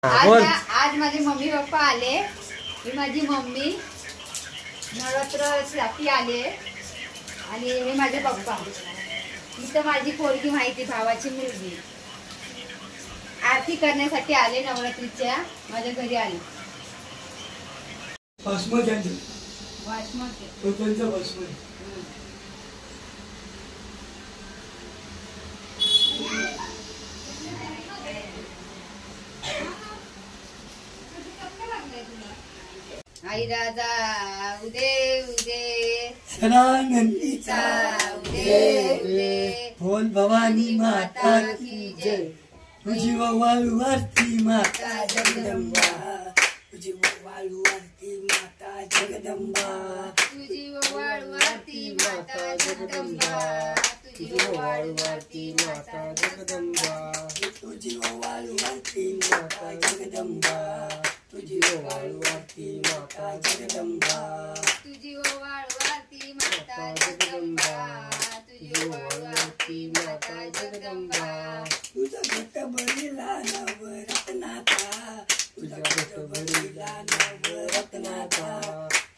आज माझे mummy papa आले, ही माझी मम्मी नवरात्रासाठी आले आणि हे माझे पप्पा. ही तर माझी पोरगी माहिती, भावाची मुलगी. आरती करण्यासाठी आले, नवरात्रीच्या माझ्या घरी आले. आई राजा उदे उदे सदानंदीचा उदे उदे बोल भवानी माता की जय. तुझी वाळू आरती माता जगदंबा, तुझी वाळू आरती माता जगदंबा, तुझी वाळू आरती माता जगदंबा, तुझी वाळू आरती माता जगदंबा, तुझी वाळू आरती माता जगदंबा, तुझी वाळू आरती माता जगदंबा, तुझी वाळू आरती माता जगदंबा, तुझी वाळू आरती माता जगदंबा. तुझा घट भरिला नवरत्नाचा, तुझा घट भरिला नवरत्नाचा,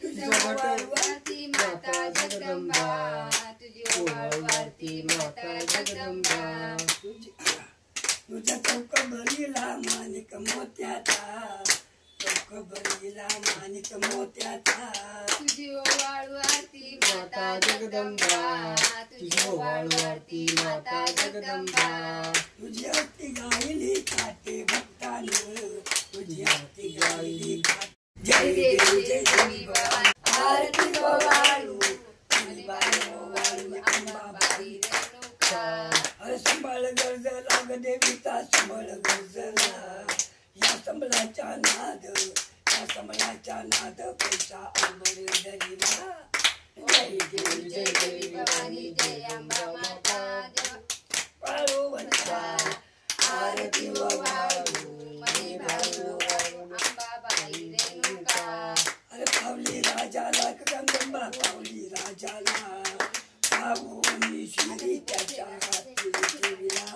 तुझी वाळू आरती माता जगदंबा, तुझी वाळू आरती माता जगदंबा. तुझा चौक भरिला माणिक मोत्याचा, चौक भरिला माणिक मोत्याचा, तुझी वाळू आरती माता जगदंबा, तुझी वाळू आरती माता जगदंबा. तुझी आरती गायली काटे भक्तांनी, तुझी आरती गायली काटे. जय देवी जय देवी भवानी, आरती वाळू वाळू अंबाबाई रेणुका. अरे संभाळ गरजला ग देवीचा, संभाळ गरजला. या संबळाच्या नाद, या संबळाच्या नाद पैसा अंबर दरिला. जय देवी जय देवी भवानी, जय अंबा माता वाळू वंता आरती वाळू मणी भाऊ अंबाबाई रेणुका. अरे पावली राजाला जगदंबा, पावली राजाला पावनी शिरी त्याच्या हाती देवीला.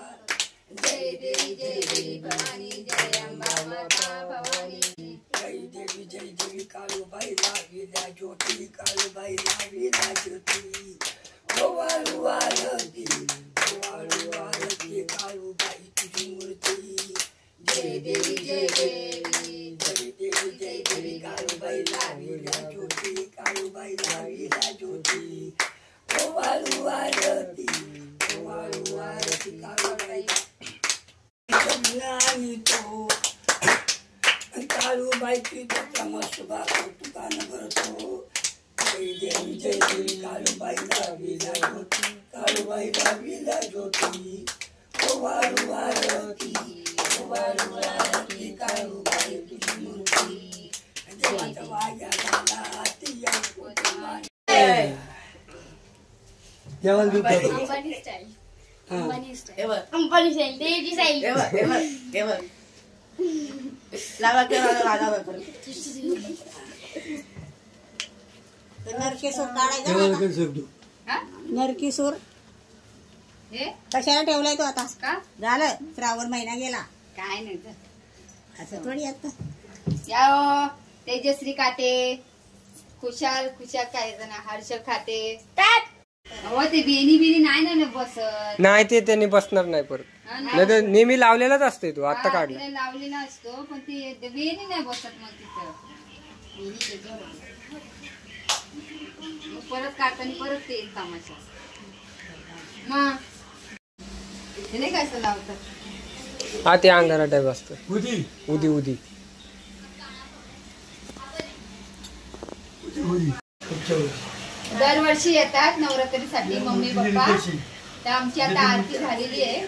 जय देवी जय देवी भवानी, जय अंबा माता भवानी. जय देवी काळूबाई लाविला ज्योती, काळूबाई लाविला ज्योती. वाळू आरती, वाळू आरती काळूबाई तुझी मूर्ती. जय देवी जय देवी जय देवी काळूबाई लाविला ज्योती, काळूबाई लाविला ज्योती. वाळू आरती, वाळू आरती काळूबाई आणि तो काळूबाईची मसुबा कौतुकान भरतो. जय देवी काळूबाई लाविला ज्योती, काळूबाई लाविला ज्योती. वाळू आरती, वाळू आरती काळूबाई तुझी मूर्ती. देवाचा वाग्या झाला ती या कोटी. Ambani style, Ambani style, Ambani style, देवीची स्टाईल. नरकेसूर काढायचा, नरकेसूर कशाला ठेवलाय तो आता? का झालं श्रावण महिना गेला, काय नाही तर असं थोडी आता. या तेजश्री काटे, खुशाल खुशाल काय जण, हर्षल खाते. हो ते बेनी बिनी नाही ना बसत. नाही ते त्यांनी बसणार नाही परत, नाही तर नेहमी लावलेलाच असते. तू आता काढला लावलेला असतो, पण ते बेनी नाही बसत. मग तिथं परत काढताना परत ते तमाशा. मग ते नाही काय लावतात. हा ते अंगारा टाईप असतं. उदी उदी दरवर्षी येतात नवरात्रीसाठी मम्मी पप्पा. तर आमची आता आरती झालेली आहे.